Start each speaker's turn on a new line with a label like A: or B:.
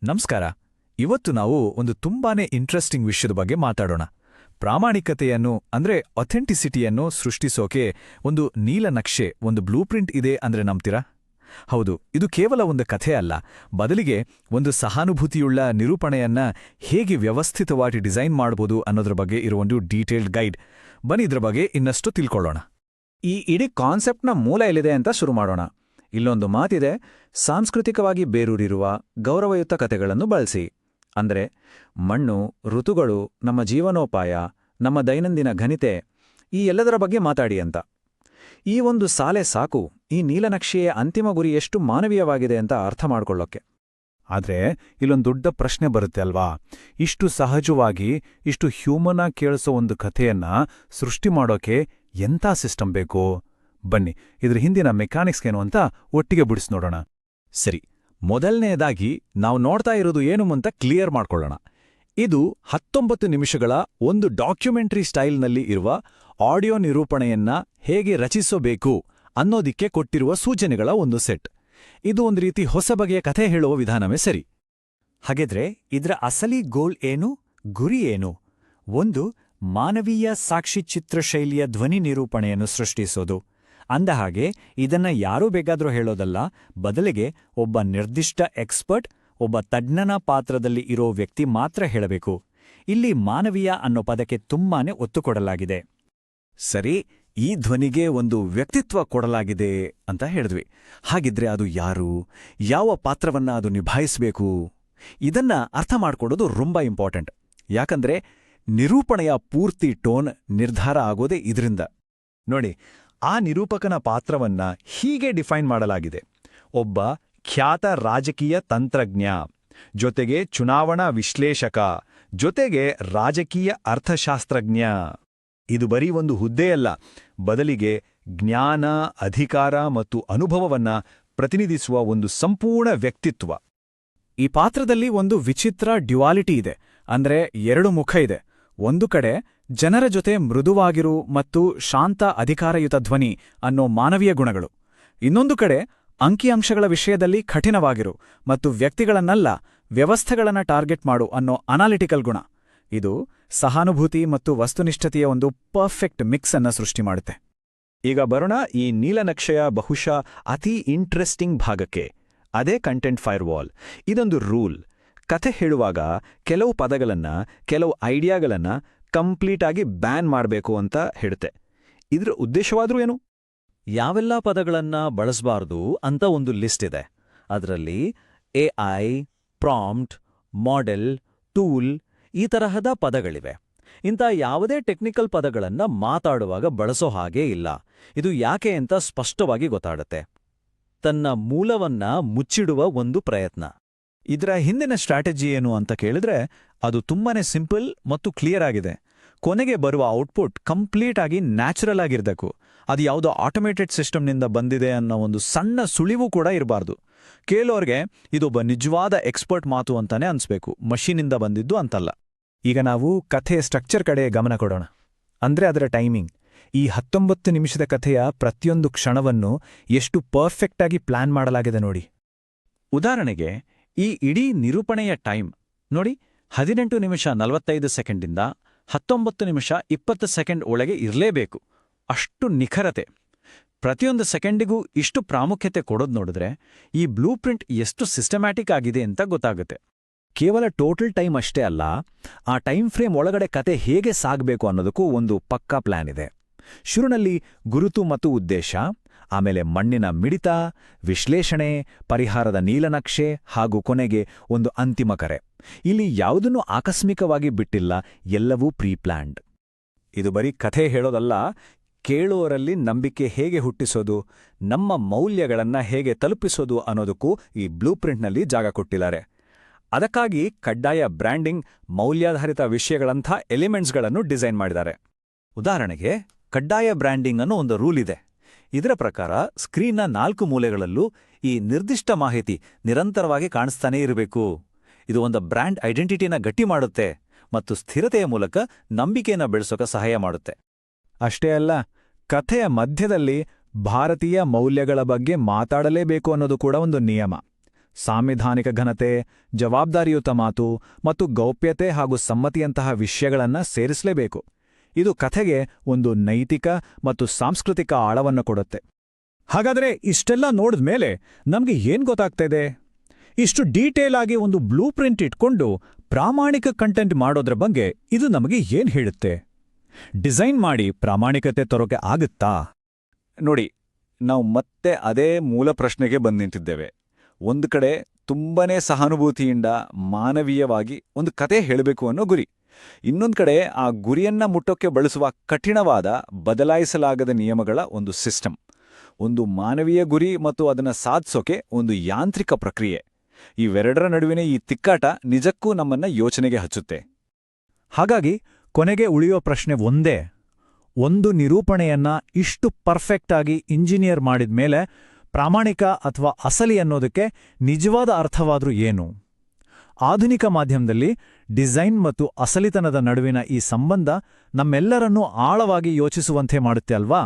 A: ನಮಸ್ಕಾರ. ಇವತ್ತು ನಾವು ಒಂದು ತುಂಬಾನೇ ಇಂಟ್ರೆಸ್ಟಿಂಗ್ ವಿಷಯದ ಬಗ್ಗೆ ಮಾತಾಡೋಣ. ಪ್ರಾಮಾಣಿಕತೆಯನ್ನು ಅಂದ್ರೆ ಅಥೆಂಟಿಸಿಟಿಯನ್ನು ಸೃಷ್ಟಿಸೋಕೆ ಒಂದು ನೀಲನಕ್ಷೆ, ಒಂದು ಬ್ಲೂಪ್ರಿಂಟ್ ಇದೆ ಅಂದ್ರೆ ನಂಬ್ತೀರಾ? ಹೌದು, ಇದು ಕೇವಲ ಒಂದು ಕಥೆ ಅಲ್ಲ, ಬದಲಿಗೆ ಒಂದು ಸಹಾನುಭೂತಿಯುಳ್ಳ ನಿರೂಪಣೆಯನ್ನ ಹೇಗೆ ವ್ಯವಸ್ಥಿತವಾಗಿ ಡಿಸೈನ್ ಮಾಡಬಹುದು ಅನ್ನೋದ್ರ ಬಗ್ಗೆ ಇರುವ ಒಂದು ಡೀಟೇಲ್ಡ್ ಗೈಡ್. ಬನ್ನಿ ಇದ್ರ ಬಗ್ಗೆ ಇನ್ನಷ್ಟು ತಿಳ್ಕೊಳ್ಳೋಣ.
B: ಈ ಇಡೀ ಕಾನ್ಸೆಪ್ಟ್ನ ಮೂಲ ಎಲ್ಲಿದೆ ಅಂತ ಶುರು ಮಾಡೋಣ. ಇಲ್ಲೊಂದು ಮಾತಿದೆ, ಸಾಂಸ್ಕೃತಿಕವಾಗಿ ಬೇರೂರಿರುವ ಗೌರವಯುತ ಕಥೆಗಳನ್ನು ಬಳಸಿ. ಅಂದ್ರೆ ಮಣ್ಣು, ಋತುಗಳು, ನಮ್ಮ ಜೀವನೋಪಾಯ, ನಮ್ಮ ದೈನಂದಿನ ಘನತೆ, ಈ ಎಲ್ಲದರ ಬಗ್ಗೆ ಮಾತಾಡಿ ಅಂತ. ಈ ಒಂದು ಸಾಲೆ ಸಾಕು ಈ ನೀಲನಕ್ಷೆಯ ಅಂತಿಮ ಗುರಿ ಎಷ್ಟು ಮಾನವೀಯವಾಗಿದೆ ಅಂತ ಅರ್ಥ ಮಾಡ್ಕೊಳ್ಳೋಕ್ಕೆ.
C: ಆದ್ರೆ ಇಲ್ಲೊಂದು ದೊಡ್ಡ ಪ್ರಶ್ನೆ ಬರುತ್ತೆ ಅಲ್ವಾ, ಇಷ್ಟು ಸಹಜವಾಗಿ ಇಷ್ಟು ಹ್ಯೂಮನ್ ಆಗಿ ಕೇಳಿಸೋ ಒಂದು ಕಥೆಯನ್ನ ಸೃಷ್ಟಿ ಮಾಡೋಕೆ ಎಂಥ ಸಿಸ್ಟಮ್ ಬೇಕು? ಬನ್ನಿ ಇದ್ರ ಹಿಂದಿನ ಮೆಕ್ಯಾನಿಕ್ಸ್ ಏನು ಅಂತ ಒಟ್ಟಿಗೆ ಬಿಡಿಸ್ ನೋಡೋಣ.
A: ಸರಿ, ಮೊದಲನೆಯದಾಗಿ ನಾವು ನೋಡ್ತಾ ಇರೋದು ಏನು ಅಂತ ಕ್ಲಿಯರ್ ಮಾಡ್ಕೊಳ್ಳೋಣ. ಇದು 19 ನಿಮಿಷಗಳ ಒಂದು ಡಾಕ್ಯುಮೆಂಟರಿ ಸ್ಟೈಲ್ನಲ್ಲಿ ಇರುವ ಆಡಿಯೋ ನಿರೂಪಣೆಯನ್ನ ಹೇಗೆ ರಚಿಸಬೇಕು ಅನ್ನೋದಿಕ್ಕೆ ಕೊಟ್ಟಿರುವ ಸೂಚನೆಗಳ ಒಂದು ಸೆಟ್. ಇದು ಒಂದು ರೀತಿ ಹೊಸ ಬಗೆಯ ಕಥೆ ಹೇಳುವ ವಿಧಾನವೇ ಸರಿ.
D: ಹಾಗಿದ್ರೆ ಇದರ ಅಸಲಿ ಗೋಲ್ ಏನು, ಗುರಿ ಏನು? ಒಂದು, ಮಾನವೀಯ ಸಾಕ್ಷಿಚಿತ್ರ ಶೈಲಿಯ ಧ್ವನಿ ನಿರೂಪಣೆಯನ್ನು ಸೃಷ್ಟಿಸೋದು. ಅಂದಹಾಗೆ ಇದನ್ನ ಯಾರೂ ಬೇಕಾದ್ರೂ ಹೇಳೋದಲ್ಲ, ಬದಲಿಗೆ ಒಬ್ಬ ನಿರ್ದಿಷ್ಟ ಎಕ್ಸ್ಪರ್ಟ್, ಒಬ್ಬ ತಜ್ಞನ ಪಾತ್ರದಲ್ಲಿ ಇರೋ ವ್ಯಕ್ತಿ ಮಾತ್ರ ಹೇಳಬೇಕು. ಇಲ್ಲಿ ಮಾನವೀಯ ಅನ್ನೋ ಪದಕ್ಕೆ ತುಂಬಾನೇ ಒತ್ತು ಕೊಡಲಾಗಿದೆ.
A: ಸರಿ, ಈ ಧ್ವನಿಗೆ ಒಂದು ವ್ಯಕ್ತಿತ್ವ ಕೊಡಲಾಗಿದೆ ಅಂತ ಹೇಳಿದ್ವಿ. ಹಾಗಿದ್ರೆ ಅದು ಯಾರು, ಯಾವ ಪಾತ್ರವನ್ನ ಅದು ನಿಭಾಯಿಸಬೇಕು? ಇದನ್ನ ಅರ್ಥ ಮಾಡ್ಕೊಳ್ಳೋದು ரொம்ப ಇಂಪಾರ್ಟೆಂಟ್. ಯಾಕಂದ್ರೆ ನಿರೂಪಣೆಯ ಪೂರ್ತಿ ಟೋನ್ ನಿರ್ಧಾರ ಆಗೋದೇ ಇದರಿಂದ. ನೋಡಿ, ಆ ನಿರೂಪಕನ ಪಾತ್ರವನ್ನ ಹೀಗೆ ಡಿಫೈನ್ ಮಾಡಲಾಗಿದೆ: ಒಬ್ಬ ಖ್ಯಾತ ರಾಜಕೀಯ ತಂತ್ರಜ್ಞ, ಜೊತೆಗೆ ಚುನಾವಣಾ ವಿಶ್ಲೇಷಕ, ಜೊತೆಗೆ ರಾಜಕೀಯ ಅರ್ಥಶಾಸ್ತ್ರಜ್ಞ. ಇದು ಬರೀ ಒಂದು ಹುದ್ದೆಯಲ್ಲ, ಬದಲಿಗೆ ಜ್ಞಾನ, ಅಧಿಕಾರ ಮತ್ತು ಅನುಭವವನ್ನ ಪ್ರತಿನಿಧಿಸುವ ಒಂದು ಸಂಪೂರ್ಣ ವ್ಯಕ್ತಿತ್ವ.
B: ಈ ಪಾತ್ರದಲ್ಲಿ ಒಂದು ವಿಚಿತ್ರ ಡ್ಯುಯಾಲಿಟಿ ಇದೆ. ಅಂದ್ರೆ ಎರಡು ಮುಖ ಇದೆ. ಒಂದು ಕಡೆ ಜನರ ಜೊತೆ ಮೃದುವಾಗಿರು ಮತ್ತು ಶಾಂತ ಅಧಿಕಾರಯುತ ಧ್ವನಿ ಅನ್ನೋ ಮಾನವೀಯ ಗುಣಗಳು, ಇನ್ನೊಂದು ಕಡೆ ಅಂಕಿಅಂಶಗಳ ವಿಷಯದಲ್ಲಿ ಕಠಿಣವಾಗಿರು ಮತ್ತು ವ್ಯಕ್ತಿಗಳನ್ನಲ್ಲ ವ್ಯವಸ್ಥೆಗಳನ್ನ ಟಾರ್ಗೆಟ್ ಮಾಡು ಅನ್ನೋ ಅನಾಲಿಟಿಕಲ್ ಗುಣ. ಇದು ಸಹಾನುಭೂತಿ ಮತ್ತು ವಸ್ತುನಿಷ್ಠತೆಯ ಒಂದು ಪರ್ಫೆಕ್ಟ್ ಮಿಕ್ಸ್ ಅನ್ನ ಸೃಷ್ಟಿ ಮಾಡುತ್ತೆ.
A: ಈಗ ಬರೋಣ ಈ ನೀಲನಕ್ಷೆಯ ಬಹುಶಃ ಅತಿ ಇಂಟ್ರೆಸ್ಟಿಂಗ್ ಭಾಗಕ್ಕೆ. ಅದೇ ಕಂಟೆಂಟ್ ಫೈರ್ವಾಲ್. ಇದೊಂದು ರೂಲ್. ಕಥೆ ಹೇಳುವಾಗ ಕೆಲವು ಪದಗಳನ್ನ, ಕೆಲವು ಐಡಿಯಾಗಳನ್ನ ಕಂಪ್ಲೀಟಾಗಿ ಬ್ಯಾನ್ ಮಾಡಬೇಕು ಅಂತ ಹೇಳುತ್ತೆ. ಇದ್ರ ಉದ್ದೇಶವಾದ್ರೂ ಏನು?
E: ಯಾವೆಲ್ಲ ಪದಗಳನ್ನ ಬಳಸಬಾರ್ದು ಅಂತ ಒಂದು ಲಿಸ್ಟ್ ಇದೆ. ಅದರಲ್ಲಿ ಎಐ, ಪ್ರಾಂಪ್ಟ್, ಮಾಡೆಲ್, ಟೂಲ್ ಈ ತರಹದ ಪದಗಳಿವೆ. ಇಂಥ ಯಾವುದೇ ಟೆಕ್ನಿಕಲ್ ಪದಗಳನ್ನ ಮಾತಾಡುವಾಗ ಬಳಸೋ ಹಾಗೇ ಇಲ್ಲ. ಇದು ಯಾಕೆ ಅಂತ ಸ್ಪಷ್ಟವಾಗಿ ಗೊತ್ತಾಡುತ್ತೆ. ತನ್ನ ಮೂಲವನ್ನ ಮುಚ್ಚಿಡುವ ಒಂದು ಪ್ರಯತ್ನ.
A: ಇದರ ಹಿಂದಿನ ಸ್ಟ್ರಾಟಜಿ ಏನು ಅಂತ ಕೇಳಿದ್ರೆ ಅದು ತುಂಬಾನೇ ಸಿಂಪಲ್ ಮತ್ತು ಕ್ಲಿಯರ್ ಆಗಿದೆ. ಕೊನೆಗೆ ಬರುವ ಔಟ್ಪುಟ್ ಕಂಪ್ಲೀಟ್ ಆಗಿ ನ್ಯಾಚುರಲ್ ಆಗಿರಬೇಕು. ಅದು ಯಾವುದೋ ಆಟೋಮೇಟೆಡ್ ಸಿಸ್ಟಮ್ನಿಂದ ಬಂದಿದೆ ಅನ್ನೋ ಒಂದು ಸಣ್ಣ ಸುಳಿವು ಕೂಡ ಇರಬಾರ್ದು. ಕೇಳೋರ್ಗೆ ಇದೊಬ್ಬ ನಿಜವಾದ ಎಕ್ಸ್ಪರ್ಟ್ ಮಾತು ಅಂತಾನೆ ಅನ್ಸ್ಬೇಕು, ಮಷೀನಿಂದ ಬಂದಿದ್ದು ಅಂತಲ್ಲ.
B: ಈಗ ನಾವು ಕಥೆಯ ಸ್ಟ್ರಕ್ಚರ್ ಕಡೆ ಗಮನ ಕೊಡೋಣ. ಅಂದ್ರೆ ಅದರ ಟೈಮಿಂಗ್. ಈ 19 ನಿಮಿಷದ ಕಥೆಯ ಪ್ರತಿಯೊಂದು ಕ್ಷಣವನ್ನು ಎಷ್ಟು ಪರ್ಫೆಕ್ಟಾಗಿ ಪ್ಲಾನ್ ಮಾಡಲಾಗಿದೆ ನೋಡಿ.
A: ಉದಾಹರಣೆಗೆ ಈ ಇಡೀ ನಿರೂಪಣೆಯ ಟೈಮ್ ನೋಡಿ, 18 ನಿಮಿಷ 45 ಸೆಕೆಂಡಿಂದ 19 ನಿಮಿಷ 20 ಸೆಕೆಂಡ್ ಒಳಗೆ ಇರಲೇಬೇಕು. ಅಷ್ಟು ನಿಖರತೆ. ಪ್ರತಿಯೊಂದು ಸೆಕೆಂಡಿಗೂ ಇಷ್ಟು ಪ್ರಾಮುಖ್ಯತೆ ಕೊಡೋದು ನೋಡಿದ್ರೆ ಈ ಬ್ಲೂ ಪ್ರಿಂಟ್ ಎಷ್ಟು ಸಿಸ್ಟಮ್ಯಾಟಿಕ್ ಆಗಿದೆ ಅಂತ ಗೊತ್ತಾಗುತ್ತೆ.
B: ಕೇವಲ ಟೋಟಲ್ ಟೈಮ್ ಅಷ್ಟೇ ಅಲ್ಲ, ಆ ಟೈಮ್ ಫ್ರೇಮ್ ಒಳಗಡೆ ಕತೆ ಹೇಗೆ ಸಾಗಬೇಕು ಅನ್ನೋದಕ್ಕೂ ಒಂದು ಪಕ್ಕಾ ಪ್ಲಾನ್ ಇದೆ. ಶುರುನಲ್ಲಿ ಗುರುತು ಮತ್ತು ಉದ್ದೇಶ, ಆಮೇಲೆ ಮಣ್ಣಿನ ಮಿಡಿತ, ವಿಶ್ಲೇಷಣೆ, ಪರಿಹಾರದ ನೀಲನಕ್ಷೆ ಹಾಗೂ ಕೊನೆಗೆ ಒಂದು ಅಂತಿಮ ಕರೆ. ಇಲ್ಲಿ ಯಾವುದನ್ನೂ ಆಕಸ್ಮಿಕವಾಗಿ ಬಿಟ್ಟಿಲ್ಲ, ಎಲ್ಲವೂ ಪ್ರೀಪ್ಲ್ಯಾಂಡ್.
A: ಇದು ಬರೀ ಕಥೆ ಹೇಳೋದಲ್ಲ, ಕೇಳುವರಲ್ಲಿ ನಂಬಿಕೆ ಹೇಗೆ ಹುಟ್ಟಿಸೋದು, ನಮ್ಮ ಮೌಲ್ಯಗಳನ್ನ ಹೇಗೆ ತಲುಪಿಸೋದು ಅನ್ನೋದಕ್ಕೂ ಈ ಬ್ಲೂ ಪ್ರಿಂಟ್ನಲ್ಲಿ ಜಾಗ ಕೊಟ್ಟಿದ್ದಾರೆ. ಅದಕ್ಕಾಗಿ ಕಡ್ಡಾಯ ಬ್ರ್ಯಾಂಡಿಂಗ್, ಮೌಲ್ಯಾಧಾರಿತ ವಿಷಯಗಳಂಥ ಎಲಿಮೆಂಟ್ಸ್ಗಳನ್ನು ಡಿಸೈನ್ ಮಾಡಿದ್ದಾರೆ. ಉದಾಹರಣೆಗೆ ಕಡ್ಡಾಯ ಬ್ರ್ಯಾಂಡಿಂಗ್ ಅನ್ನೋ ಒಂದು ರೂಲ್ ಇದೆ. ಇದರ ಪ್ರಕಾರ ಸ್ಕ್ರೀನ್ನ 4 ಮೂಲೆಗಳಲ್ಲೂ ಈ ನಿರ್ದಿಷ್ಟ ಮಾಹಿತಿ ನಿರಂತರವಾಗಿ ಕಾಣಿಸ್ತಾನೇ ಇರಬೇಕು. ಇದು ಒಂದು ಬ್ರ್ಯಾಂಡ್ ಐಡೆಂಟಿಟಿನ ಗಟ್ಟಿ ಮಾಡುತ್ತೆ ಮತ್ತು ಸ್ಥಿರತೆಯ ಮೂಲಕ ನಂಬಿಕೆಯನ್ನು ಬೆಳೆಸೋಕೆ ಸಹಾಯ ಮಾಡುತ್ತೆ.
B: ಅಷ್ಟೇ ಅಲ್ಲ, ಕಥೆಯ ಮಧ್ಯದಲ್ಲಿ ಭಾರತೀಯ ಮೌಲ್ಯಗಳ ಬಗ್ಗೆ ಮಾತಾಡಲೇಬೇಕು ಅನ್ನೋದು ಕೂಡ ಒಂದು ನಿಯಮ. ಸಾಂವಿಧಾನಿಕ ಘನತೆ, ಜವಾಬ್ದಾರಿಯುತ ಮಾತು ಮತ್ತು ಗೌಪ್ಯತೆ ಹಾಗೂ ಸಮ್ಮತಿಯಂತಹ ವಿಷಯಗಳನ್ನ ಸೇರಿಸಲೇಬೇಕು. ಇದು ಕಥೆಗೆ ಒಂದು ನೈತಿಕ ಮತ್ತು ಸಾಂಸ್ಕೃತಿಕ ಆಳವನ್ನು ಕೊಡುತ್ತೆ.
D: ಹಾಗಾದ್ರೆ ಇಷ್ಟೆಲ್ಲ ನೋಡಿದ್ಮೇಲೆ ನಮ್ಗೆ ಏನ್ ಗೊತ್ತಾಗ್ತಿದೆ? ಇಷ್ಟು ಡೀಟೇಲ್ ಆಗಿ ಒಂದು ಬ್ಲೂ ಪ್ರಿಂಟ್ ಇಟ್ಕೊಂಡು ಪ್ರಾಮಾಣಿಕ ಕಂಟೆಂಟ್ ಮಾಡೋದ್ರ ಬಗ್ಗೆ ಇದು ನಮಗೆ ಏನ್ ಹೇಳುತ್ತೆ? ಡಿಸೈನ್ ಮಾಡಿ ಪ್ರಾಮಾಣಿಕತೆ ತರೋಕೆ ಆಗುತ್ತಾ?
C: ನೋಡಿ, ನಾವು ಮತ್ತೆ ಅದೇ ಮೂಲ ಪ್ರಶ್ನೆಗೆ ಬಂದು ನಿಂತಿದ್ದೇವೆ. ಒಂದು ಕಡೆ ತುಂಬನೇ ಸಹಾನುಭೂತಿಯಿಂದ ಮಾನವೀಯವಾಗಿ ಒಂದು ಕತೆ ಹೇಳಬೇಕು ಅನ್ನೋ ಗುರಿ, ಇನ್ನೊಂದು ಕಡೆ ಆ ಗುರಿಯನ್ನ ಮುಟ್ಟೋಕ್ಕೆ ಬಳಸುವ ಕಠಿಣವಾದ ಬದಲಾಯಿಸಲಾಗದ ನಿಯಮಗಳ ಒಂದು ಸಿಸ್ಟಮ್. ಒಂದು ಮಾನವೀಯ ಗುರಿ ಮತ್ತು ಅದನ್ನು ಸಾಧಿಸೋಕೆ ಒಂದು ಯಾಂತ್ರಿಕ ಪ್ರಕ್ರಿಯೆ. ಇವೆರಡರ ನಡುವಿನ ಈ ತಿಕ್ಕಾಟ ನಿಜಕ್ಕೂ ನಮ್ಮನ್ನ ಯೋಚನೆಗೆ ಹಚ್ಚುತ್ತೆ.
D: ಹಾಗಾಗಿ ಕೊನೆಗೆ ಉಳಿಯೋ ಪ್ರಶ್ನೆ ಒಂದೇ: ಒಂದು ನಿರೂಪಣೆಯನ್ನ ಇಷ್ಟು ಪರ್ಫೆಕ್ಟ್ ಆಗಿ ಇಂಜಿನಿಯರ್ ಮಾಡಿದ್ಮೇಲೆ ಪ್ರಾಮಾಣಿಕ ಅಥವಾ ಅಸಲಿ ಅನ್ನೋದಕ್ಕೆ ನಿಜವಾದ ಅರ್ಥವಾದ್ರೂ ಏನು? ಆಧುನಿಕ ಮಾಧ್ಯಮದಲ್ಲಿ ಡಿಸೈನ್ ಮತ್ತು ಅಸಲಿತನದ ನಡುವಿನ ಈ ಸಂಬಂಧ ನಮ್ಮೆಲ್ಲರನ್ನೂ ಆಳವಾಗಿ ಯೋಚಿಸುವಂತೆ ಮಾಡುತ್ತೆ ಅಲ್ವಾ?